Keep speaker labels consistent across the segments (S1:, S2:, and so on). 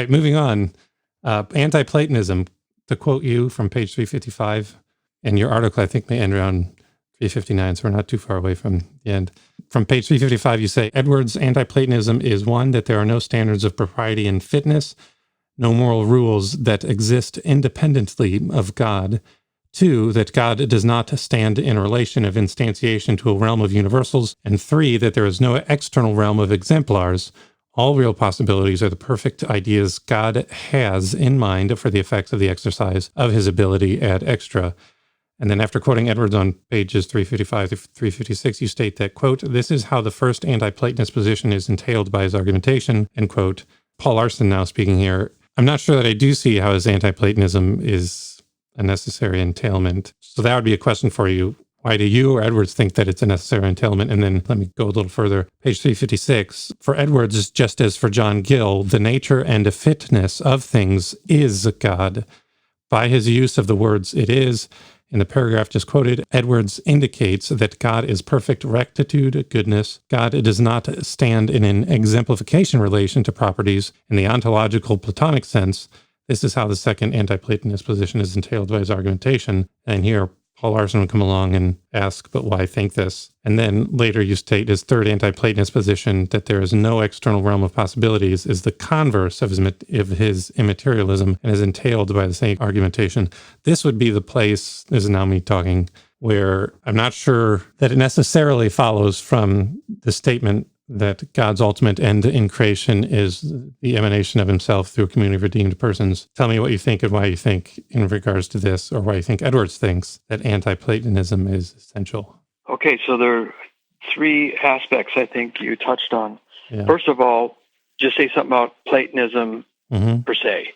S1: right, moving on. Anti-Platonism, to quote you from page 355, and your article, I think, may end around 359, so we're not too far away from the end. From page 355, you say, Edwards' Anti-Platonism is one, that there are no standards of propriety and fitness, no moral rules that exist independently of God. 2, that God does not stand in a relation of instantiation to a realm of universals. And 3, that there is no external realm of exemplars. All real possibilities are the perfect ideas God has in mind for the effects of the exercise of his ability ad extra. And then after quoting Edwards on pages 355 to 356, you state that, quote, this is how the first anti-Platonist position is entailed by his argumentation, end quote. Paul Larson now speaking here. I'm not sure that I do see how his anti-Platonism is a necessary entailment. So that would be a question for you. Why do you or Edwards think that it's a necessary entailment? And then let me go a little further. Page 356. For Edwards, just as for John Gill, the nature and fitness of things is God. By his use of the words it is, in the paragraph just quoted, Edwards indicates that God is perfect rectitude, goodness. God does not stand in an exemplification relation to properties in the ontological Platonic sense. This is how the second anti-Platonist position is entailed by his argumentation. And here, Paul Larson would come along and ask, but why think this? And then later you state his third anti-Platonist position, that there is no external realm of possibilities, is the converse of his immaterialism and is entailed by the same argumentation. This would be the place, this is now me talking, where I'm not sure that it necessarily follows from the statement that God's ultimate end in creation is the emanation of himself through a community of redeemed persons. Tell me what you think and why you think in regards to this, or why you think Edwards thinks that anti-Platonism is essential.
S2: Okay, so there are 3 aspects I think you touched on.
S1: Yeah.
S2: First of all, just say something about Platonism per se.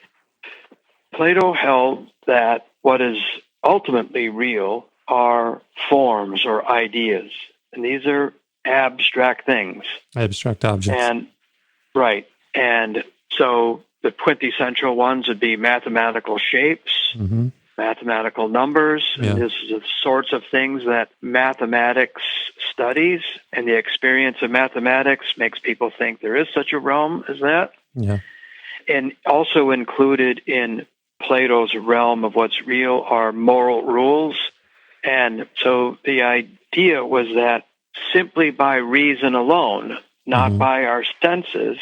S2: Plato held that what is ultimately real are forms or ideas, and these are abstract things.
S1: Abstract objects.
S2: And so the quintessential ones would be mathematical shapes, mathematical numbers.
S1: Yeah.
S2: And this is the sorts of things that mathematics studies, and the experience of mathematics makes people think there is such a realm as that.
S1: Yeah.
S2: And also included in Plato's realm of what's real are moral rules. And so the idea was that simply by reason alone, not by our senses,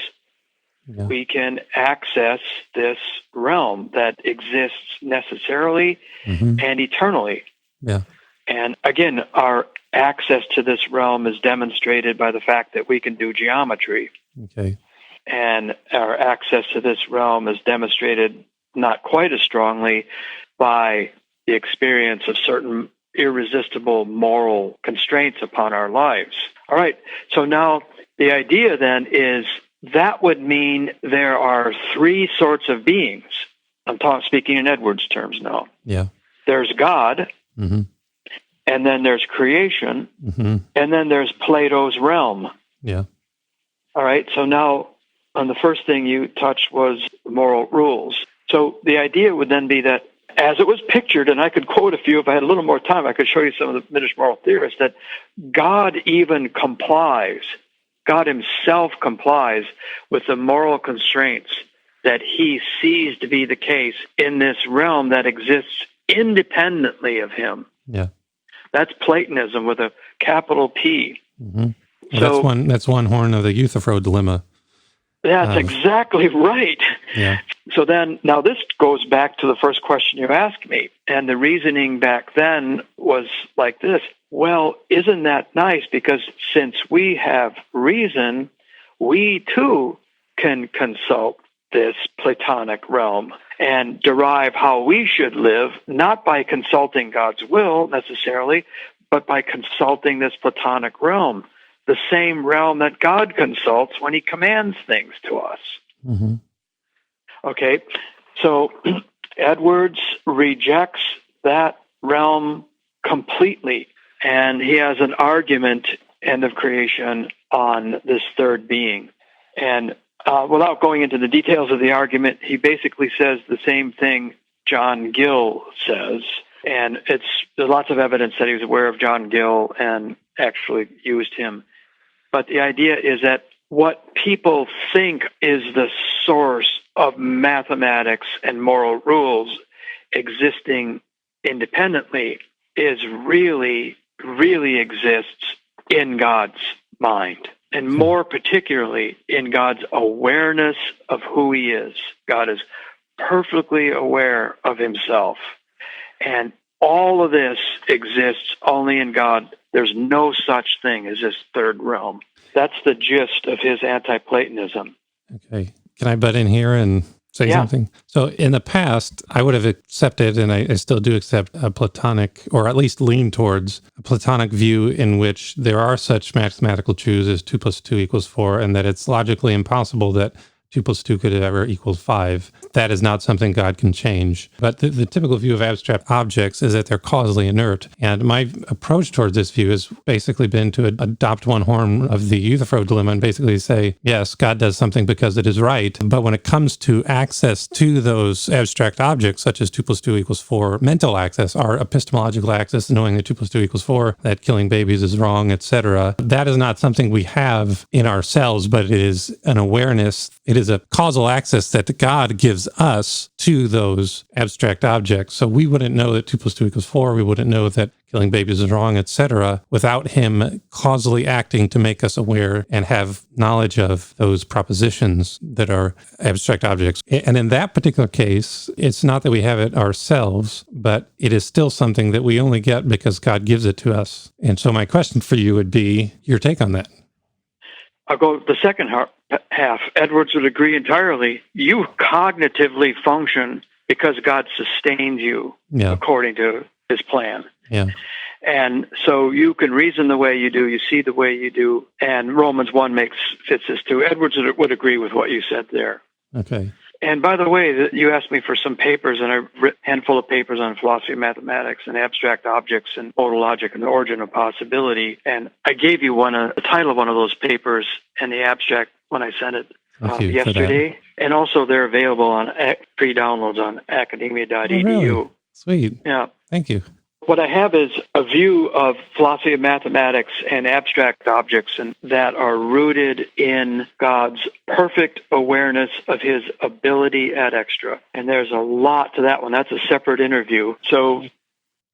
S2: we can access this realm that exists necessarily and eternally.
S1: Yeah.
S2: And again, our access to this realm is demonstrated by the fact that we can do geometry.
S1: Okay.
S2: And our access to this realm is demonstrated not quite as strongly by the experience of certain irresistible moral constraints upon our lives. All right, so now the idea then is that would mean there are 3 sorts of beings. I'm speaking in Edwards' terms now.
S1: Yeah.
S2: There's God, and then there's creation, and then there's Plato's realm.
S1: Yeah.
S2: All right, so now on the first thing you touched was moral rules. So the idea would then be that as it was pictured, and I could quote a few if I had a little more time, I could show you some of the diminished moral theorists, that God even complies, God himself complies with the moral constraints that he sees to be the case in this realm that exists independently of him.
S1: Yeah.
S2: That's Platonism with a capital P.
S1: Well, so that's one horn of the Euthyphro dilemma.
S2: That's exactly right.
S1: Yeah.
S2: So then, now this goes back to the first question you asked me. And the reasoning back then was like this. Well, isn't that nice? Because since we have reason, we too can consult this Platonic realm and derive how we should live, not by consulting God's will necessarily, but by consulting this Platonic realm, the same realm that God consults when he commands things to us. Okay, so Edwards rejects that realm completely, and he has an argument, End of Creation, on this third being. And without going into the details of the argument, he basically says the same thing John Gill says, and there's lots of evidence that he was aware of John Gill and actually used him. But the idea is that what people think is the source of mathematics and moral rules existing independently really exists in God's mind, and more particularly in God's awareness of who he is. God is perfectly aware of himself, and all of this exists only in God. There's no such thing as this third realm. That's the gist of his anti-Platonism.
S1: Okay. Can I butt in here and say something? So in the past, I would have accepted, and I still do accept, a Platonic, or at least lean towards a Platonic view in which there are such mathematical truths as 2 + 2 = 4, and that it's logically impossible that 2 + 2 could ever equal 5. That is not something God can change. But the typical view of abstract objects is that they're causally inert. And my approach towards this view has basically been to adopt one horn of the Euthyphro dilemma and basically say, yes, God does something because it is right. But when it comes to access to those abstract objects, such as 2 + 2 = 4, mental access, our epistemological access, knowing that 2 + 2 = 4, that killing babies is wrong, etc., that is not something we have in ourselves, but it is an awareness. It is a causal access that God gives us to those abstract objects. So we wouldn't know that 2 + 2 = 4. We wouldn't know that killing babies is wrong, etc., without him causally acting to make us aware and have knowledge of those propositions that are abstract objects. And in that particular case, it's not that we have it ourselves, but it is still something that we only get because God gives it to us. And so my question for you would be your take on that.
S2: I'll go the second half. Edwards would agree entirely. You cognitively function because God sustains you according to his plan.
S1: Yeah.
S2: And so you can reason the way you do, you see the way you do, and Romans 1 fits this too. Edwards would agree with what you said there.
S1: Okay.
S2: And by the way, you asked me for some papers, and I've written a handful of papers on philosophy of mathematics and abstract objects and modal logic and the origin of possibility. And I gave you the title of one of those papers and the abstract when I sent it yesterday. And also they're available on free downloads on academia.edu.
S1: Oh, really? Sweet.
S2: Yeah.
S1: Thank you.
S2: What I have is a view of philosophy of mathematics and abstract objects and that are rooted in God's perfect awareness of his ability ad extra. And there's a lot to that one. That's a separate interview. So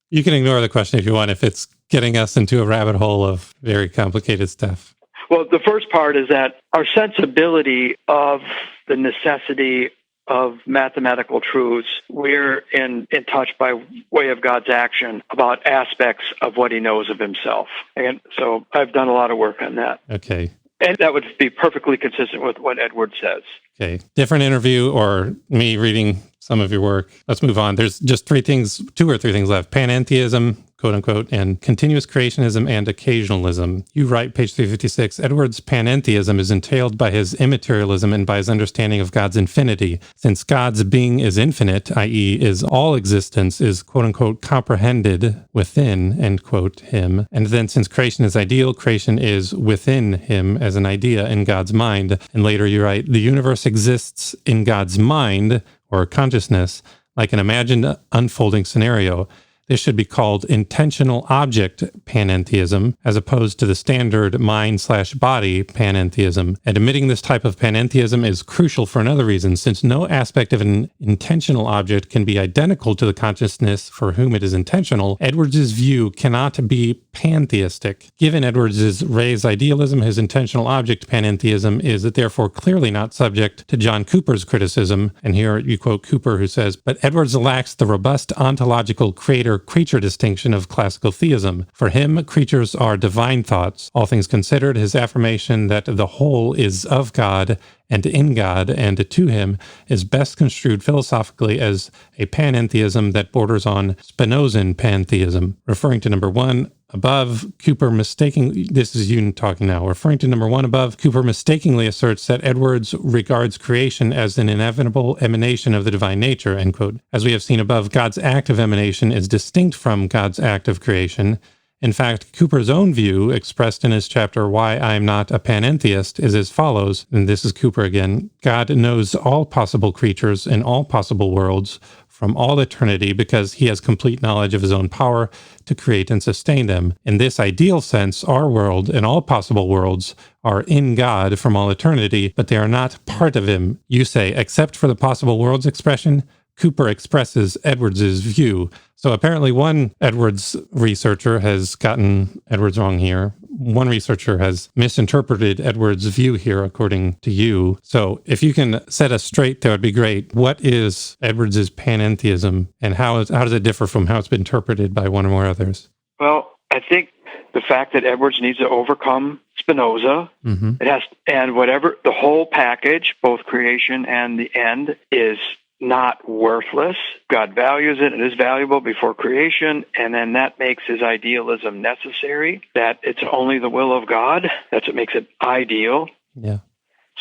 S1: you can ignore the question if you want, if it's getting us into a rabbit hole of very complicated stuff.
S2: Well, the first part is that our sensibility of the necessity of mathematical truths, we're in touch by way of God's action about aspects of what he knows of himself. And so I've done a lot of work on that.
S1: Okay.
S2: And that would be perfectly consistent with what Edward says.
S1: Okay. Different interview or me reading some of your work. Let's move on. There's just 2 or 3 things left. Panentheism, quote unquote, and Continuous Creationism and Occasionalism. You write, page 356, Edwards' panentheism is entailed by his immaterialism and by his understanding of God's infinity. Since God's being is infinite, i.e. is all existence, is quote unquote comprehended within, end quote, him. And then since creation is ideal, creation is within him as an idea in God's mind. And later you write, the universe exists in God's mind or consciousness like an imagined unfolding scenario. This should be called intentional object panentheism, as opposed to the standard mind/body panentheism. And admitting this type of panentheism is crucial for another reason, since no aspect of an intentional object can be identical to the consciousness for whom it is intentional. Edwards' view cannot be pantheistic. Given Edwards' raised idealism, his intentional object panentheism is therefore clearly not subject to John Cooper's criticism. And here you quote Cooper, who says, but Edwards lacks the robust ontological creator-creature distinction of classical theism. For him, creatures are divine thoughts. All things considered, his affirmation that the whole is of God and in God and to him is best construed philosophically as a panentheism that borders on Spinozan pantheism. Referring to number 1 above, Cooper this is you talking now, referring to number 1 above, Cooper mistakenly asserts that Edwards regards creation as an inevitable emanation of the divine nature, end quote. As we have seen above, God's act of emanation is distinct from God's act of creation. In fact, Cooper's own view, expressed in his chapter, Why I Am Not a Panentheist, is as follows, and this is Cooper again, God knows all possible creatures in all possible worlds, from all eternity because he has complete knowledge of his own power to create and sustain them. In this ideal sense, our world and all possible worlds are in God from all eternity, but they are not part of him. You say, except for the possible worlds expression, Cooper expresses Edwards's view. So apparently one Edwards researcher has gotten Edwards wrong here. One researcher has misinterpreted Edwards' view here, according to you. So if you can set us straight, that would be great. What is Edwards' panentheism, and how does it differ from how it's been interpreted by one or more others?
S2: Well, I think the fact that Edwards needs to overcome Spinoza, and whatever, the whole package, both creation and the end, is not worthless. God values it. It is valuable before creation, and then that makes his idealism necessary, that it's only the will of God. That's what makes it ideal.
S1: Yeah.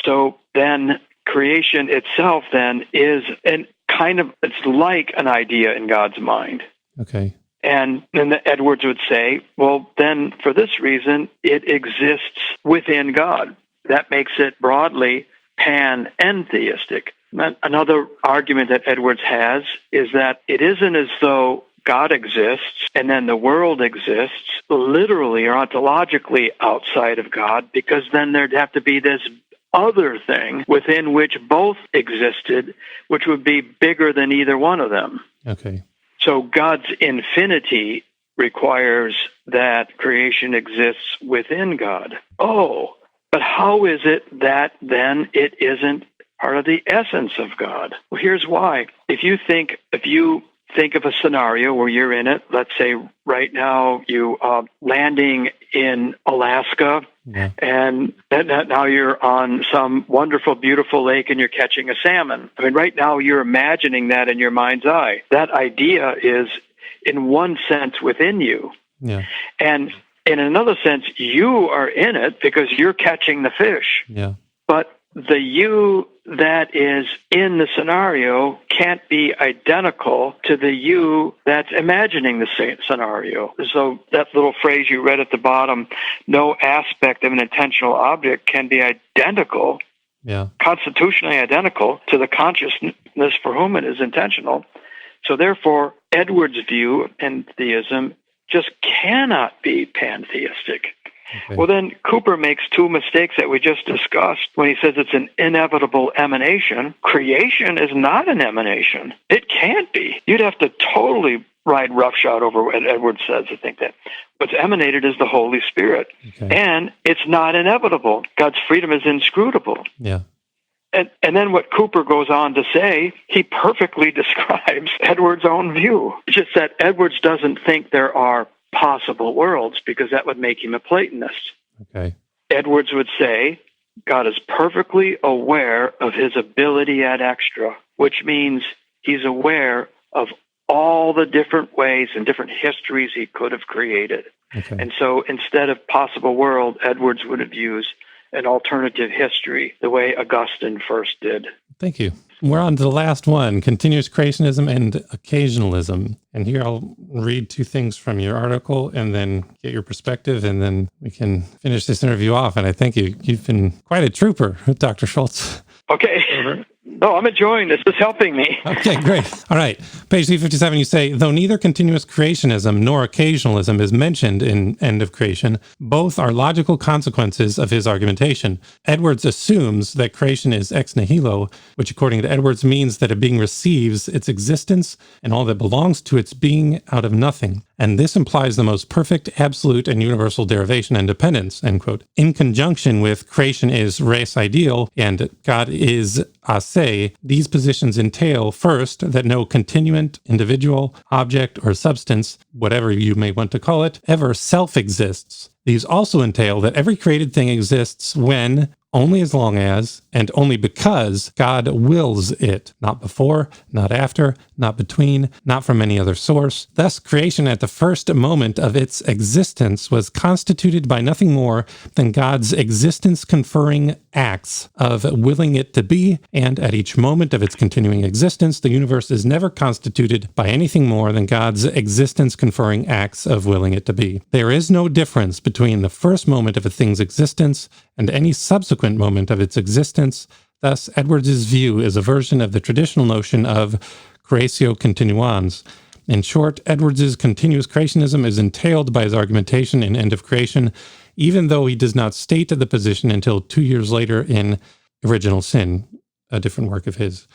S2: So then creation itself then is it's like an idea in God's mind.
S1: Okay.
S2: And then Edwards would say, well, then for this reason, it exists within God. That makes it broadly panentheistic. Another argument that Edwards has is that it isn't as though God exists and then the world exists literally or ontologically outside of God, because then there'd have to be this other thing within which both existed, which would be bigger than either one of them.
S1: Okay.
S2: So God's infinity requires that creation exists within God. Oh, but how is it that then it isn't part of the essence of God? Well, here's why. If you think of a scenario where you're in it, let's say right now you are landing in Alaska, and now you're on some wonderful, beautiful lake and you're catching a salmon. I mean, right now you're imagining that in your mind's eye. That idea is, in one sense, within you. Yeah. And in another sense, you are in it because you're catching the fish.
S1: Yeah.
S2: But the you that is in the scenario can't be identical to the you that's imagining the same scenario. So that little phrase you read at the bottom, no aspect of an intentional object can be identical, constitutionally identical to the consciousness for whom it is intentional. So therefore, Edwards' view of pantheism just cannot be pantheistic. Okay. Well, then Cooper makes two mistakes that we just discussed when he says it's an inevitable emanation. Creation is not an emanation. It can't be. You'd have to totally ride roughshod over what Edwards says to think that. What's emanated is the Holy Spirit. Okay. And it's not inevitable. God's freedom is inscrutable.
S1: Yeah.
S2: And then what Cooper goes on to say, he perfectly describes Edwards' own view. It's just that Edwards doesn't think there are possible worlds, because that would make him a Platonist.
S1: Okay.
S2: Edwards would say God is perfectly aware of his ability ad extra, which means he's aware of all the different ways and different histories he could have created. Okay. And so instead of possible world, Edwards would have used an alternative history, the way Augustine first did.
S1: Thank you. We're on to the last one, Continuous Creationism and Occasionalism. And here I'll read two things from your article and then get your perspective, and then we can finish this interview off. And I think you've been quite a trooper, Dr. Schultz.
S2: Okay. Over. No, I'm enjoying this. It's helping me.
S1: Okay, great. All right. Page 357, you say, though neither continuous creationism nor occasionalism is mentioned in End of Creation, both are logical consequences of his argumentation. Edwards assumes that creation is ex nihilo, which according to Edwards means that a being receives its existence and all that belongs to its being out of nothing. And this implies the most perfect, absolute, and universal derivation and dependence, end quote. In conjunction with creation is res ideal and God is a se, these positions entail, first, that no continuant, individual, object, or substance, whatever you may want to call it, ever self-exists. These also entail that every created thing exists when, only as long as, and only because God wills it, not before, not after, not between, not from any other source. Thus, creation at the first moment of its existence was constituted by nothing more than God's existence-conferring acts of willing it to be, and at each moment of its continuing existence, the universe is never constituted by anything more than God's existence-conferring acts of willing it to be. There is no difference between the first moment of a thing's existence and any subsequent moment of its existence. Thus, Edwards' view is a version of the traditional notion of creatio continuans. In short, Edwards's continuous creationism is entailed by his argumentation in End of Creation, even though he does not state the position until 2 years later in Original Sin, a different work of his.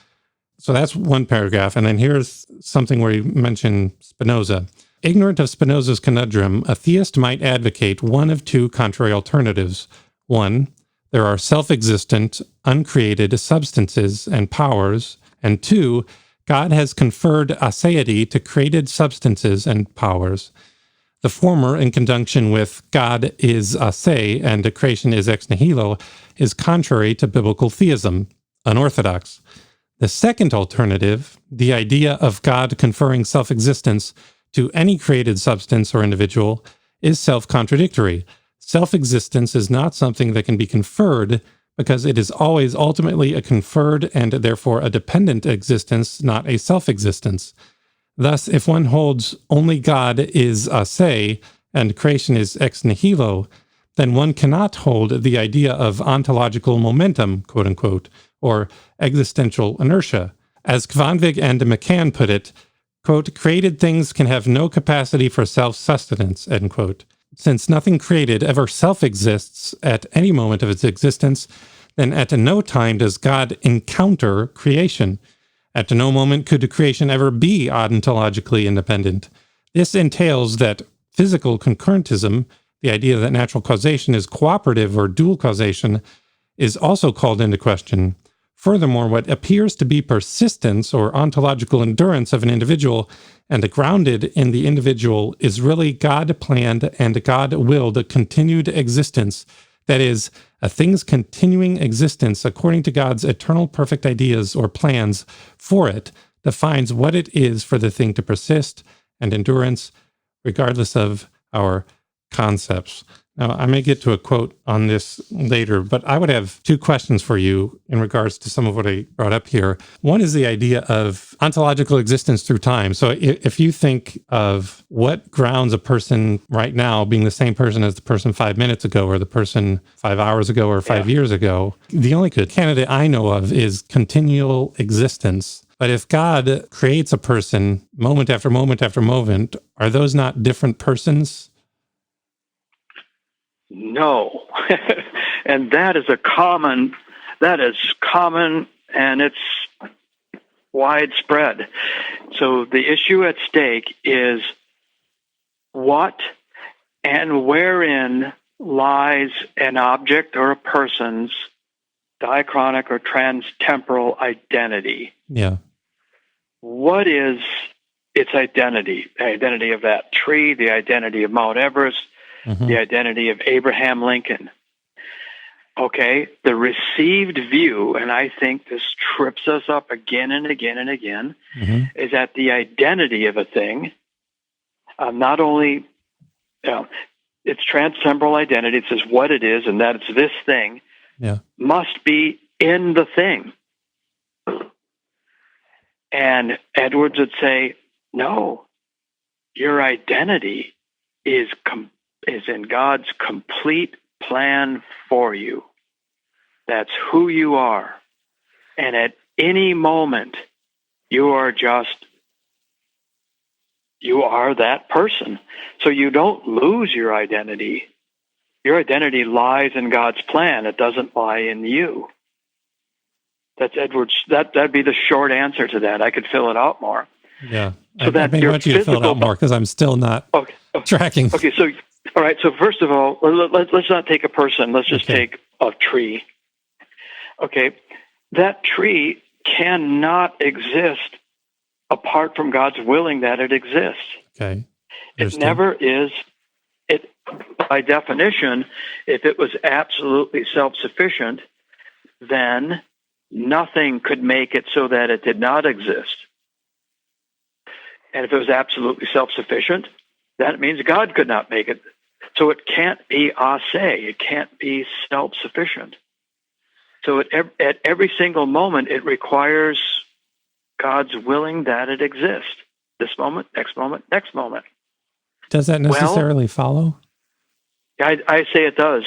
S1: So that's one paragraph. And then here's something where you mention Spinoza. Ignorant of Spinoza's conundrum, a theist might advocate one of two contrary alternatives. One, there are self-existent, uncreated substances and powers. And two, God has conferred aseity to created substances and powers. The former, in conjunction with God is ase and creation is ex nihilo, is contrary to biblical theism, unorthodox. The second alternative, the idea of God conferring self-existence to any created substance or individual, is self-contradictory. Self-existence is not something that can be conferred because it is always ultimately a conferred and therefore a dependent existence, not a self-existence. Thus, if one holds only God is ase and creation is ex nihilo, then one cannot hold the idea of ontological momentum, quote unquote, or existential inertia. As Kvanvig and McCann put it, quote, created things can have no capacity for self-sustenance, end quote. Since nothing created ever self-exists at any moment of its existence, then at no time does God encounter creation. At no moment could creation ever be ontologically independent. This entails that physical concurrentism, the idea that natural causation is cooperative or dual causation, is also called into question. Furthermore, what appears to be persistence or ontological endurance of an individual and grounded in the individual is really God-planned and God-willed continued existence, that is, a thing's continuing existence according to God's eternal perfect ideas or plans for it defines what it is for the thing to persist and endurance, regardless of our concepts. Now, I may get to a quote on this later, but I would have two questions for you in regards to some of what I brought up here. One is the idea of ontological existence through time. So if you think of what grounds a person right now being the same person as the person 5 minutes ago or the person 5 hours ago or 5 years ago, the only candidate I know of is continual existence. But if God creates a person moment after moment after moment, are those not different persons?
S2: No. And that is common and it's widespread. So the issue at stake is what and wherein lies an object or a person's diachronic or transtemporal identity.
S1: Yeah.
S2: What is its identity? The identity of that tree, the identity of Mount Everest, the identity of Abraham Lincoln. Okay, the received view, and I think this trips us up again and again and again, is that the identity of a thing, not only its transtemporal identity, it says what it is and that it's this thing, must be in the thing. And Edwards would say, no, your identity is in God's complete plan for you. That's who you are. And at any moment, you are that person. So you don't lose your identity. Your identity lies in God's plan. It doesn't lie in you. That's Edwards. That'd be the short answer to that. I could fill it out more.
S1: Yeah. So I may want you to fill it out more because I'm still not tracking.
S2: Okay, so all right, so first of all, let's not take a person. Let's just take a tree. Okay, that tree cannot exist apart from God's willing that it exists.
S1: Okay.
S2: It never is. It, by definition, if it was absolutely self-sufficient, then nothing could make it so that it did not exist. And if it was absolutely self-sufficient, that means God could not make it. So it can't be ase. It can't be self-sufficient. So at every single moment, it requires God's willing that it exists. This moment, next moment, next moment.
S1: Does that necessarily follow?
S2: I say it does.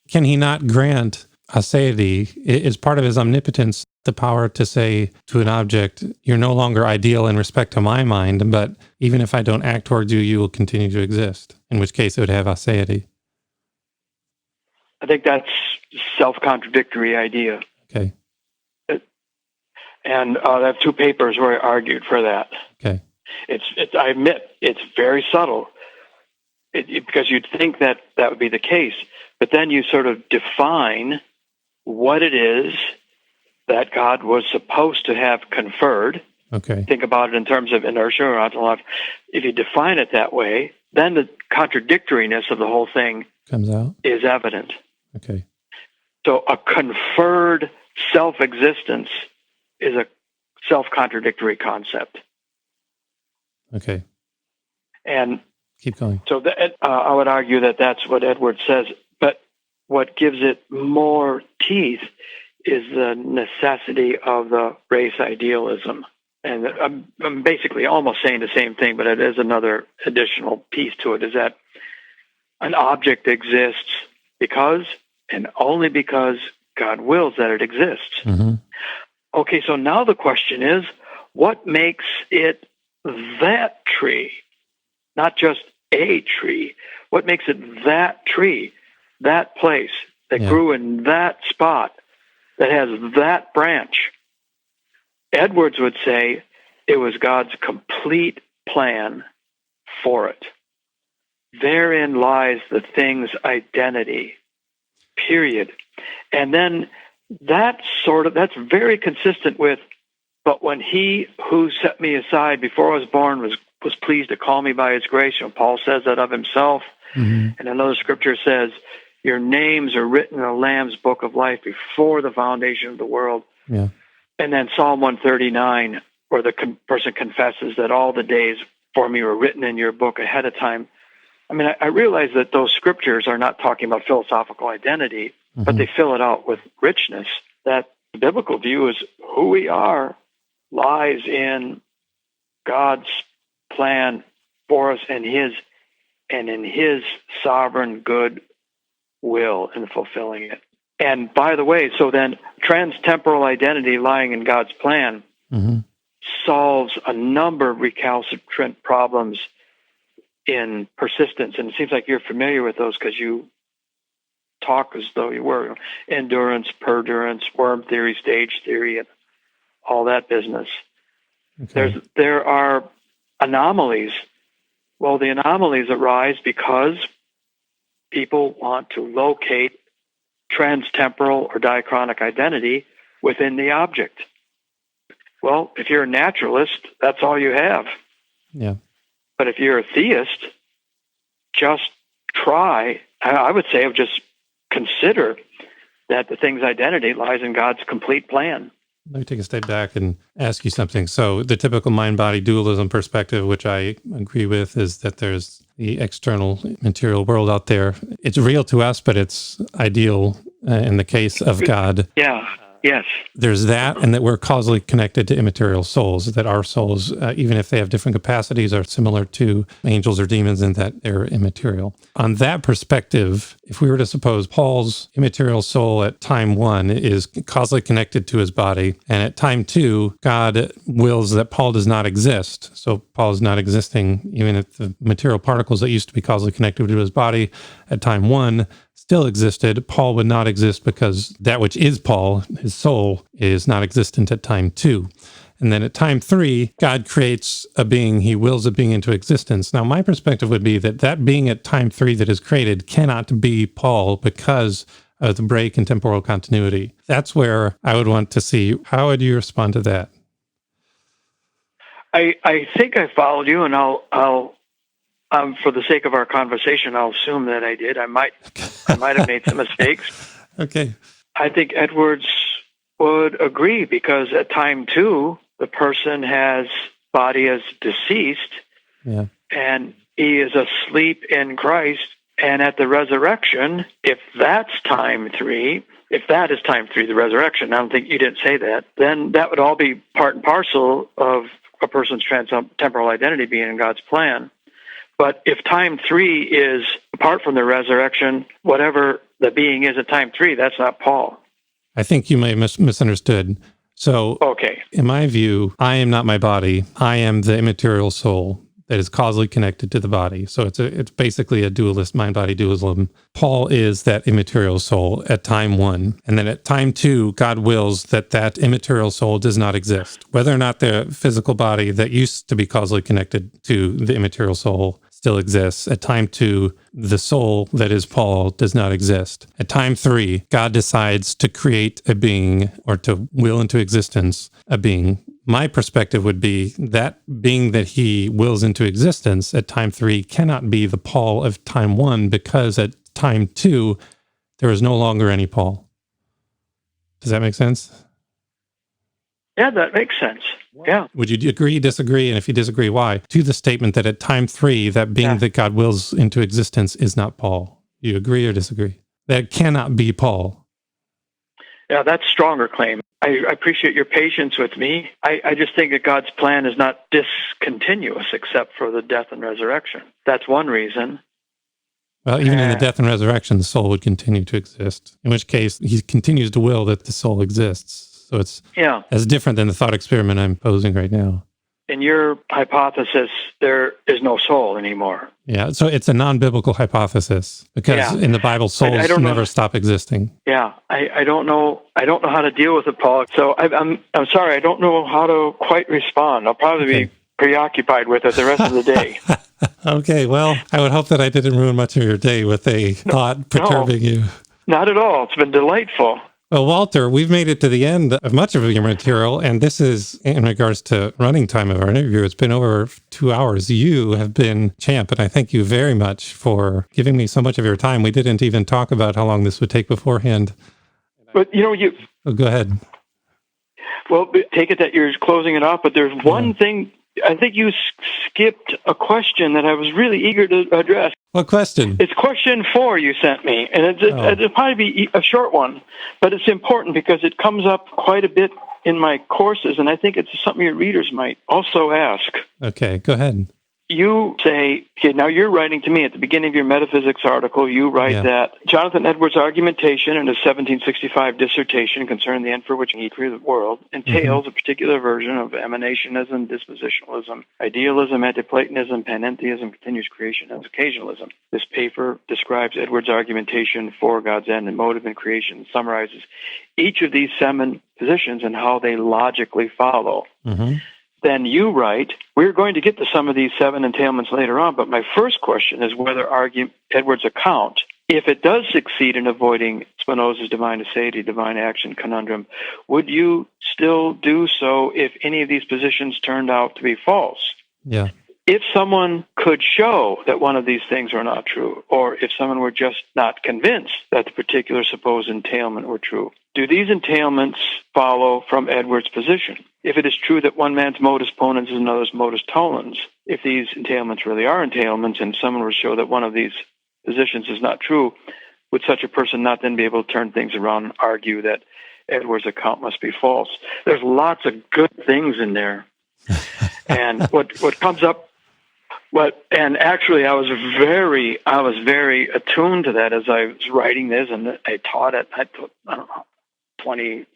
S1: Can he not grant aseity is part of his omnipotence, the power to say to an object, you're no longer ideal in respect to my mind, but even if I don't act towards you, you will continue to exist, in which case it would have aseity.
S2: I think that's self-contradictory idea.
S1: Okay.
S2: And I have two papers where I argued for that.
S1: Okay.
S2: I admit, it's very subtle, because you'd think that would be the case. But then you sort of define what it is that God was supposed to have conferred.
S1: Okay.
S2: Think about it in terms of inertia or ontology. If you define it that way, then the contradictoriness of the whole thing
S1: comes out,
S2: is evident.
S1: Okay.
S2: So a conferred self-existence is a self-contradictory concept.
S1: Okay.
S2: And
S1: keep going.
S2: So I would argue that that's what Edwards says, but what gives it more teeth is the necessity of the race idealism. And I'm basically almost saying the same thing, but it is another additional piece to it, is that an object exists because and only because God wills that it exists.
S1: Mm-hmm.
S2: Okay, so now the question is, what makes it that tree, not just a tree? What makes it that tree, that place that grew in that spot, that has that branch? Edwards would say it was God's complete plan for it. Therein lies the thing's identity, period. And then that's very consistent with, but when he who set me aside before I was born was pleased to call me by his grace. And Paul says that of himself. Mm-hmm. And another scripture says, your names are written in the Lamb's book of life before the foundation of the world.
S1: Yeah.
S2: And then Psalm 139, where the person confesses that all the days for me were written in your book ahead of time. I mean, I realize that those scriptures are not talking about philosophical identity, mm-hmm. but they fill it out with richness. That the biblical view is who we are lies in God's plan for us and in his sovereign good will in fulfilling it. And by the way, so then trans-temporal identity lying in God's plan mm-hmm. solves a number of recalcitrant problems in persistence. And it seems like you're familiar with those because you talk as though you were. Endurance, perdurance, worm theory, stage theory, and all that business. Okay. There are anomalies. Well, the anomalies arise because people want to locate trans-temporal or diachronic identity within the object. Well, if you're a naturalist, that's all you have.
S1: Yeah.
S2: But if you're a theist, just try, I would say, just consider that the thing's identity lies in God's complete plan.
S1: Let me take a step back and ask you something. So the typical mind-body dualism perspective, which I agree with, is that there's the external material world out there. It's real to us, but it's ideal in the case of God.
S2: Yeah. Yes.
S1: There's that, and that we're causally connected to immaterial souls, that our souls, even if they have different capacities, are similar to angels or demons in that they're immaterial. On that perspective, if we were to suppose Paul's immaterial soul at time 1 is causally connected to his body, and at time 2, God wills that Paul does not exist. So Paul is not existing, even if the material particles that used to be causally connected to his body at time 1 still existed, Paul would not exist because that which is Paul, his soul, is not existent at time 2. And then at time 3, God creates a being, he wills a being into existence. Now, my perspective would be that being at time 3 that is created cannot be Paul because of the break in temporal continuity. That's where I would want to see, how would you respond to that?
S2: I think I followed you, and I'll for the sake of our conversation, I'll assume that I did. I might have made some mistakes.
S1: Okay.
S2: I think Edwards would agree because at time 2, the person has body as deceased, and he is asleep in Christ. And at the resurrection, if that's time 3, the resurrection, I don't think you didn't say that, then that would all be part and parcel of a person's trans-temporal identity being in God's plan. But if time 3 is apart from the resurrection, whatever the being is at time 3, that's not Paul.
S1: I think you may have misunderstood. So,
S2: Okay.
S1: in my view, I am not my body. I am the immaterial soul that is causally connected to the body. So it's basically a dualist mind-body dualism. Paul is that immaterial soul at time 1. And then at time 2, God wills that immaterial soul does not exist. Whether or not the physical body that used to be causally connected to the immaterial soul still exists, at time 2, the soul that is Paul does not exist. At time 3, God decides to create a being, or to will into existence a being. My perspective would be that being that he wills into existence at time 3 cannot be the Paul of time 1, because at time 2, there is no longer any Paul. Does that make sense?
S2: Yeah, that makes sense. Yeah.
S1: Would you agree, disagree? And if you disagree, why? To the statement that at time 3, that being that God wills into existence is not Paul. You agree or disagree? That cannot be Paul.
S2: Yeah, that's a stronger claim. I appreciate your patience with me. I just think that God's plan is not discontinuous except for the death and resurrection. That's one reason.
S1: Well, even in the death and resurrection, the soul would continue to exist, in which case he continues to will that the soul exists. So it's as different than the thought experiment I'm posing right now.
S2: In your hypothesis, there is no soul anymore.
S1: Yeah, so it's a non-biblical hypothesis, because in the Bible, souls never stop existing.
S2: Yeah, I don't know. I don't know how to deal with it, Paul. So I'm sorry. I don't know how to quite respond. I'll probably be preoccupied with it the rest of the day.
S1: Okay, well, I would hope that I didn't ruin much of your day with a thought perturbing you.
S2: Not at all. It's been delightful.
S1: Well, Walter, we've made it to the end of much of your material, and this is in regards to running time of our interview. It's been over 2 hours. You have been champ, and I thank you very much for giving me so much of your time. We didn't even talk about how long this would take beforehand.
S2: But, you know,
S1: Oh, go ahead.
S2: Well, take it that you're closing it off, but there's one thing. I think you skipped a question that I was really eager to address.
S1: What question?
S2: It's question 4 you sent me, and it'll probably be a short one, but it's important because it comes up quite a bit in my courses, and I think it's something your readers might also ask.
S1: Okay, go ahead.
S2: You say, okay, now you're writing to me at the beginning of your metaphysics article, you write that Jonathan Edwards' argumentation in his 1765 dissertation concerning the end for which he created the world entails a particular version of emanationism, dispositionalism, idealism, Anti-Platonism, Panentheism, Continuous Creationism, Occasionalism. This paper describes Edwards' argumentation for God's end and motive in creation and summarizes each of these 7 positions and how they logically follow. Then you write, we're going to get to some of these 7 entailments later on, but my first question is whether Edwards' account, if it does succeed in avoiding Spinoza's divine aseity, divine action conundrum, would you still do so if any of these positions turned out to be false?
S1: Yeah.
S2: If someone could show that one of these things were not true, or if someone were just not convinced that the particular supposed entailment were true, do these entailments follow from Edwards' position? If it is true that one man's modus ponens is another's modus tollens, if these entailments really are entailments and someone would show that one of these positions is not true, would such a person not then be able to turn things around and argue that Edwards' account must be false? There's lots of good things in there. And what comes up, and actually I was very attuned to that as I was writing this, and I taught it, I don't know, 28-30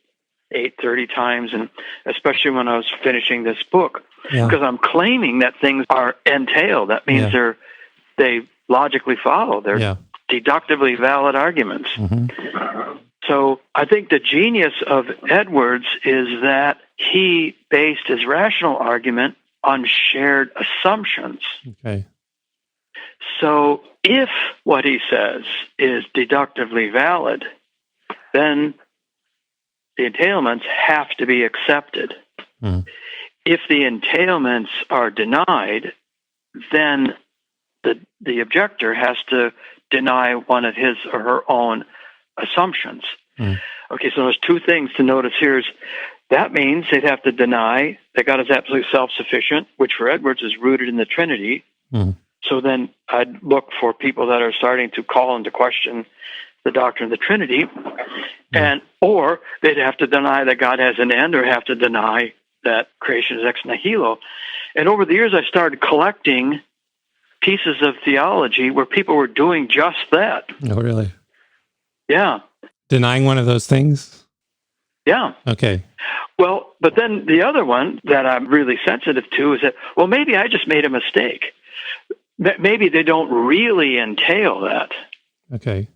S2: times, and especially when I was finishing this book, because I'm claiming that things are entailed. That means they logically follow. They're deductively valid arguments. So I think the genius of Edwards is that he based his rational argument on shared assumptions. Okay. So if what he says is deductively valid, then the entailments have to be accepted. If the entailments are denied, then the objector has to deny one of his or her own assumptions. Okay, so there's 2 things to notice here. That means they'd have to deny that God is absolutely self-sufficient, which for Edwards is rooted in the Trinity. So then I'd look for people that are starting to call into question the doctrine of the Trinity, or they'd have to deny that God has an end, or have to deny that creation is ex nihilo. And over the years, I started collecting pieces of theology where people were doing just that.
S1: Oh, really?
S2: Yeah.
S1: Denying one of those things?
S2: Yeah.
S1: Okay.
S2: Well, but then the other one that I'm really sensitive to is that, well, maybe I just made a mistake. Maybe they don't really entail that.
S1: Okay.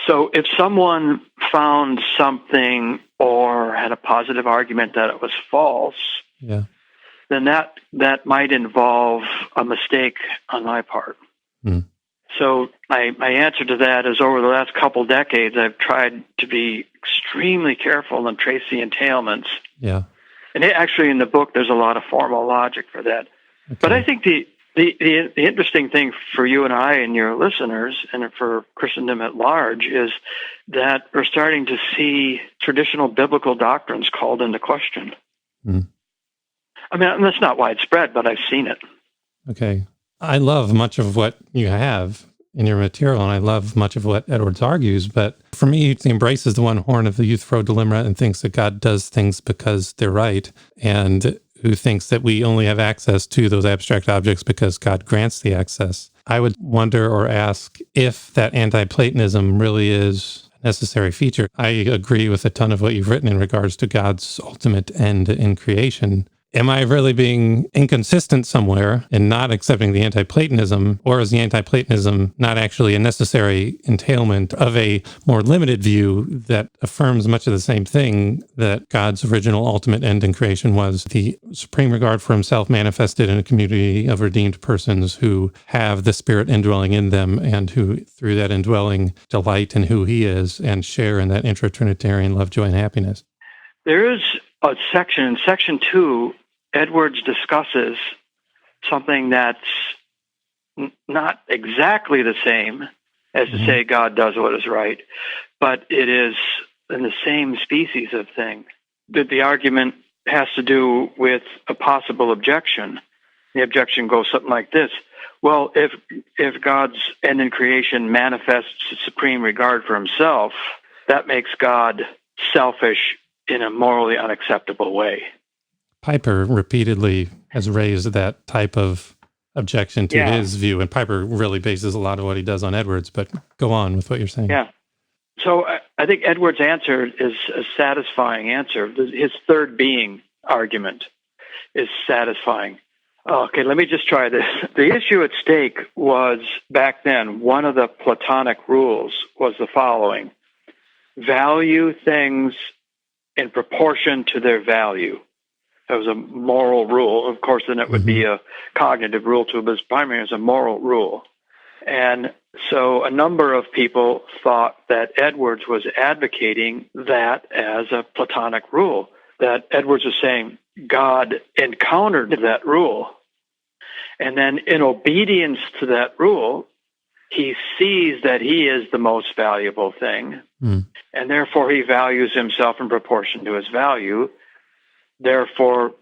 S2: So if someone found something or had a positive argument that it was false,
S1: yeah,
S2: then that might involve a mistake on my part.
S1: Mm.
S2: So my answer to that is, over the last couple decades, I've tried to be extremely careful and trace the entailments.
S1: Yeah.
S2: And actually in the book, there's a lot of formal logic for that.
S1: Okay.
S2: But I think the interesting thing for you and I and your listeners, and for Christendom at large, is that we're starting to see traditional biblical doctrines called into question.
S1: Mm.
S2: I mean, that's not widespread, but I've seen it.
S1: Okay. I love much of what you have in your material, and I love much of what Edwards argues, but for me, he embraces the one horn of the Euthyphro dilemma and thinks that God does things because they're right, and who thinks that we only have access to those abstract objects because God grants the access. I would wonder or ask if that anti-Platonism really is a necessary feature. I agree with a ton of what you've written in regards to God's ultimate end in creation. Am I really being inconsistent somewhere and not accepting the anti-Platonism, or is the anti-Platonism not actually a necessary entailment of a more limited view that affirms much of the same thing, that God's original ultimate end in creation was the supreme regard for himself manifested in a community of redeemed persons who have the Spirit indwelling in them and who, through that indwelling, delight in who he is and share in that intra-Trinitarian love, joy, and happiness?
S2: There is a section, in section 2, Edwards discusses something that's not exactly the same as to say God does what is right, but it is in the same species of thing. The argument has to do with a possible objection. The objection goes something like this. Well, if God's end in creation manifests supreme regard for himself, that makes God selfish in a morally unacceptable way.
S1: Piper repeatedly has raised that type of objection to his view, and Piper really bases a lot of what he does on Edwards, but go on with what you're saying.
S2: Yeah. So I think Edwards' answer is a satisfying answer. His third being argument is satisfying. Okay, let me just try this. The issue at stake was, back then, one of the Platonic rules was the following: value things in proportion to their value. That was a moral rule. Of course, then it would be a cognitive rule too, but primarily it was a moral rule. And so a number of people thought that Edwards was advocating that as a Platonic rule, that Edwards was saying God encountered that rule. And then in obedience to that rule, he sees that he is the most valuable thing, and therefore he values himself in proportion to his value. Therefore,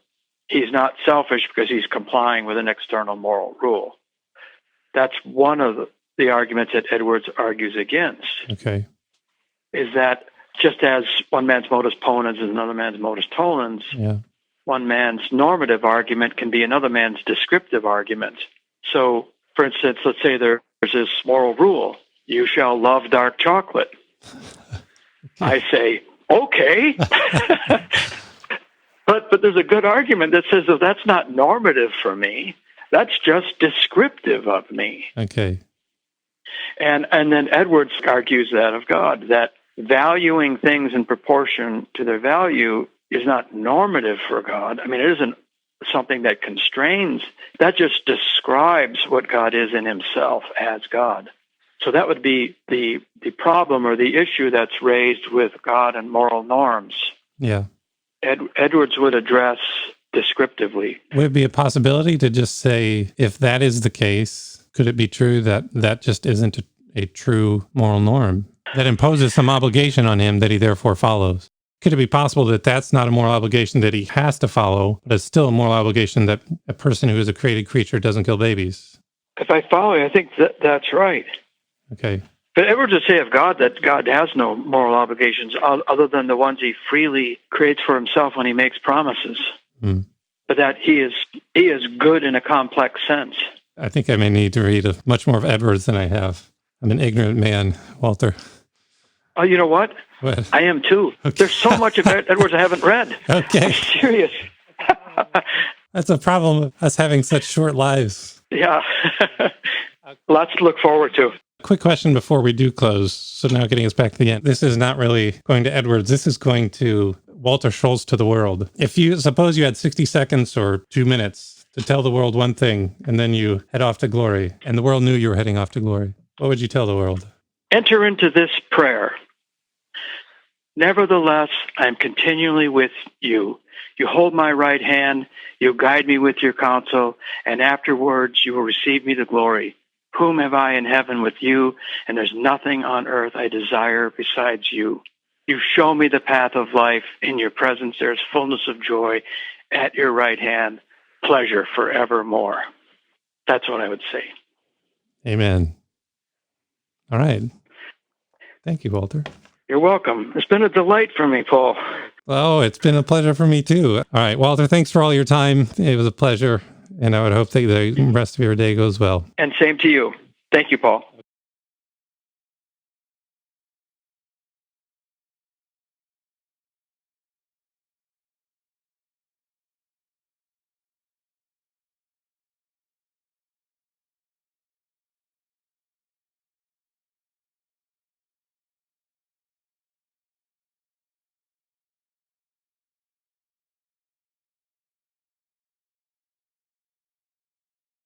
S2: he's not selfish because he's complying with an external moral rule. That's one of the arguments that Edwards argues against.
S1: Okay.
S2: Is that just as one man's modus ponens is another man's modus tollens, one man's normative argument can be another man's descriptive argument. So, for instance, let's say there's this moral rule: you shall love dark chocolate. I say, okay. But there's a good argument that says, oh, that's not normative for me. That's just descriptive of me.
S1: Okay.
S2: And then Edwards argues that of God, that valuing things in proportion to their value is not normative for God. I mean, it isn't something that constrains. That just describes what God is in himself as God. So that would be the problem or the issue that's raised with God and moral norms.
S1: Yeah.
S2: Edwards would address descriptively.
S1: Would it be a possibility to just say, if that is the case, could it be true that that just isn't a true moral norm that imposes some obligation on him that he therefore follows? Could it be possible that that's not a moral obligation that he has to follow, but it's still a moral obligation that a person who is a created creature doesn't kill babies?
S2: If I follow you, I think that's right.
S1: Okay.
S2: But Edwards would say of God that God has no moral obligations other than the ones he freely creates for himself when he makes promises. But that he is good in a complex sense.
S1: I think I may need to read much more of Edwards than I have. I'm an ignorant man, Walter.
S2: Oh, you know what?
S1: What?
S2: I am too.
S1: Okay.
S2: There's so much of Edwards I haven't read.
S1: Okay.
S2: I'm serious.
S1: That's a problem of us having such short lives.
S2: Yeah. Lots to look forward to.
S1: Quick question before we do close. So now getting us back to the end. This is not really going to Edwards. This is going to Walter Schultz to the world. If you suppose you had 60 seconds or 2 minutes to tell the world one thing, and then you head off to glory, and the world knew you were heading off to glory, what would you tell the world?
S2: Enter into this prayer. Nevertheless, I am continually with you. You hold my right hand, you guide me with your counsel, and afterwards you will receive me to glory. Whom have I in heaven with you? And there's nothing on earth I desire besides you. You show me the path of life. In your presence there's fullness of joy. At your right hand, pleasure forevermore. That's what I would say.
S1: Amen. All right. Thank you, Walter.
S2: You're welcome. It's been a delight for me, Paul.
S1: Oh, it's been a pleasure for me too. All right, Walter, thanks for all your time. It was a pleasure, and I would hope that the rest of your day goes well.
S2: And same to you. Thank you, Paul.